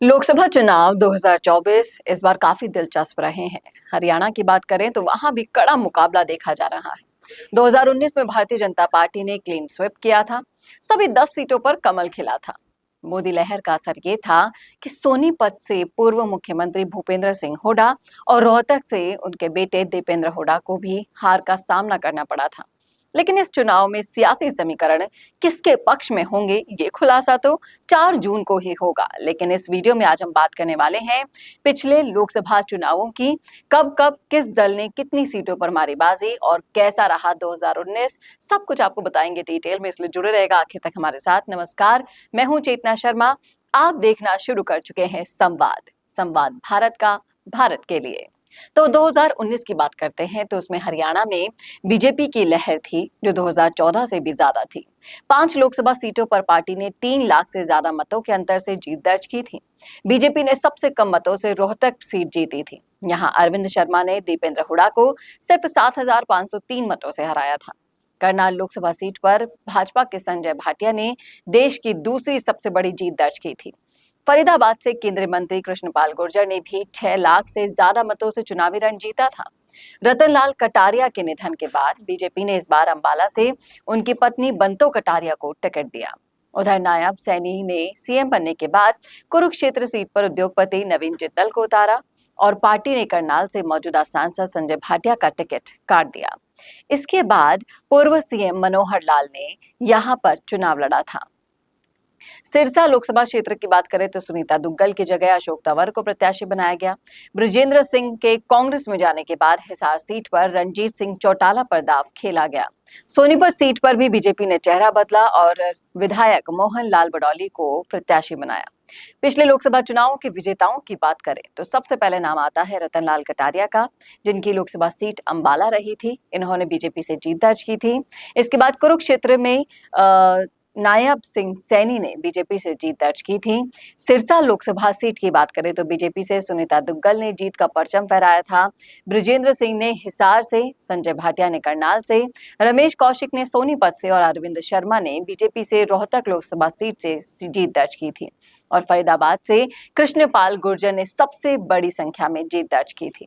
लोकसभा चुनाव 2024 इस बार काफी दिलचस्प रहे हैं। हरियाणा की बात करें तो वहां भी कड़ा मुकाबला देखा जा रहा है। 2019 में भारतीय जनता पार्टी ने क्लीन स्वीप किया था। सभी 10 सीटों पर कमल खिला था। मोदी लहर का असर ये था कि सोनीपत से पूर्व मुख्यमंत्री भूपेंद्र सिंह हुड्डा और रोहतक से उनके बेटे दीपेंद्र हुड्डा को भी हार का सामना करना पड़ा था। लेकिन इस चुनाव में सियासी समीकरण किसके पक्ष में होंगे, ये खुलासा तो 4 जून को ही होगा। लेकिन इस वीडियो में आज हम बात करने वाले हैं पिछले लोकसभा चुनावों की। कब कब किस दल ने कितनी सीटों पर मारी बाजी और कैसा रहा 2019, सब कुछ आपको बताएंगे डिटेल में, इसलिए जुड़े रहेगा आखिर तक हमारे साथ। नमस्कार, मैं हूं चेतना शर्मा। आप देखना शुरू कर चुके हैं संवाद भारत का, भारत के लिए। तो 2019 की बात करते हैं तो उसमें हरियाणा में बीजेपी की लहर थी जो 2014 से भी ज्यादा थी। 5 लोकसभा सीटों पर पार्टी ने 3 लाख से ज्यादा मतों के अंतर से जीत दर्ज की थी। बीजेपी ने सबसे कम मतों से रोहतक सीट जीती थी। यहां अरविंद शर्मा ने दीपेंद्र हुड्डा को सिर्फ 7,503 मतों से हराया था। करनाल लोकसभा सीट पर भाजपा के संजय भाटिया ने देश की दूसरी सबसे बड़ी जीत दर्ज की थी। फरीदाबाद से केंद्रीय मंत्री कृष्णपाल गुर्जर ने भी 6 लाख से ज्यादा मतों से चुनावी रण जीता था। रतनलाल कटारिया के निधन के बाद बीजेपी ने इस बार अंबाला से उनकी पत्नी बंतो कटारिया को टिकट दिया। उधर नायब सैनी ने सीएम बनने के बाद कुरुक्षेत्र सीट पर उद्योगपति नवीन जिंदल को उतारा और पार्टी ने करनाल से मौजूदा सांसद संजय भाटिया का टिकट काट दिया। इसके बाद पूर्व सीएम मनोहर लाल ने यहां पर चुनाव लड़ा था। सिरसा लोकसभा क्षेत्र की बात करें तो सुनीता दुग्गल की जगह अशोक तंवर को प्रत्याशी बनाया गया। बृजेंद्र सिंह के कांग्रेस में जाने के बाद हिसार सीट पर रणजीत सिंह चौटाला पर दाव खेला गया। सोनीपत सीट पर भी बीजेपी ने चेहरा बदला और विधायक मोहन लाल बडौली को प्रत्याशी बनाया। पिछले लोकसभा चुनावों के विजेताओं की बात करें तो सबसे पहले नाम आता है रतनलाल कटारिया का, जिनकी लोकसभा सीट अंबाला रही थी। इन्होंने बीजेपी से जीत दर्ज की थी। इसके बाद कुरुक्षेत्र में नायब सिंह सैनी ने बीजेपी से जीत दर्ज की थी। सिरसा लोकसभा सीट की बात करें तो बीजेपी से सुनीता दुग्गल ने जीत का परचम फहराया था। बृजेंद्र सिंह ने हिसार से, संजय भाटिया ने करनाल से, रमेश कौशिक ने सोनीपत से और अरविंद शर्मा ने बीजेपी से रोहतक लोकसभा सीट से जीत दर्ज की थी। और फरीदाबाद से कृष्णपाल गुर्जर ने सबसे बड़ी संख्या में जीत दर्ज की थी।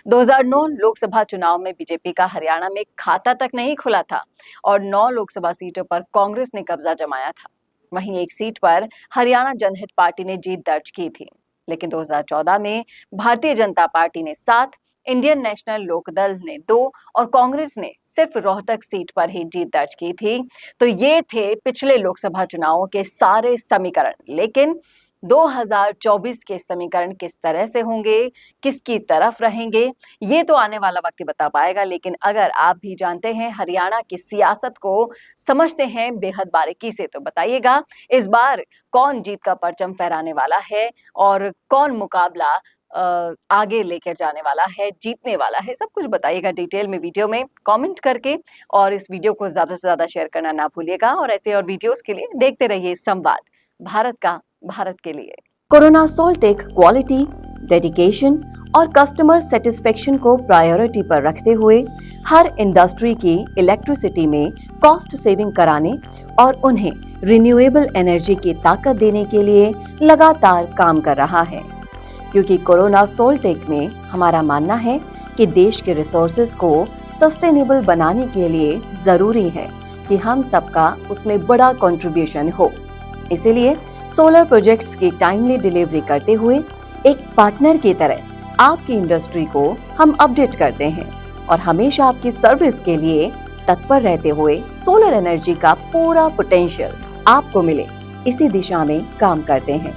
2009 लोकसभा चुनाव में बीजेपी का हरियाणा में खाता तक नहीं खुला था और 9 लोकसभा सीटों पर कांग्रेस ने कब्जा जमाया था। वहीं एक सीट पर हरियाणा जनहित पार्टी ने जीत दर्ज की थी। लेकिन 2014 में भारतीय जनता पार्टी ने 7, इंडियन नेशनल लोकदल ने 2 और कांग्रेस ने सिर्फ रोहतक सीट पर ही जीत दर्ज की थी। तो ये थे पिछले लोकसभा चुनावों के सारे समीकरण। लेकिन 2024 के समीकरण किस तरह से होंगे, किसकी तरफ रहेंगे, ये तो आने वाला वक्त ही बता पाएगा। लेकिन अगर आप भी जानते हैं, हरियाणा की सियासत को समझते हैं बेहद बारीकी से, तो बताइएगा इस बार कौन जीत का परचम फहराने वाला है और कौन मुकाबला आगे लेकर जाने वाला है, जीतने वाला है। सब कुछ बताइएगा डिटेल में वीडियो में कमेंट करके, और इस वीडियो को ज्यादा से ज्यादा शेयर करना ना भूलिएगा। और ऐसे और वीडियोस के लिए देखते रहिए संवाद भारत का, भारत के लिए। कोरोना सोल्टेक क्वालिटी, डेडिकेशन और कस्टमर सेटिस्फेक्शन को प्रायोरिटी पर रखते हुए हर इंडस्ट्री की इलेक्ट्रिसिटी में कॉस्ट सेविंग कराने और उन्हें रिन्यूएबल एनर्जी की ताकत देने के लिए लगातार काम कर रहा है। क्योंकि कोरोना सोल्टेक में हमारा मानना है कि देश के रिसोर्सेज को सस्टेनेबल बनाने के लिए जरूरी है कि हम सबका उसमें बड़ा कंट्रीब्यूशन हो। इसीलिए सोलर प्रोजेक्ट्स की टाइमली डिलीवरी करते हुए एक पार्टनर की तरह आपकी इंडस्ट्री को हम अपडेट करते हैं और हमेशा आपकी सर्विस के लिए तत्पर रहते हुए सोलर एनर्जी का पूरा पोटेंशियल आपको मिले, इसी दिशा में काम करते हैं।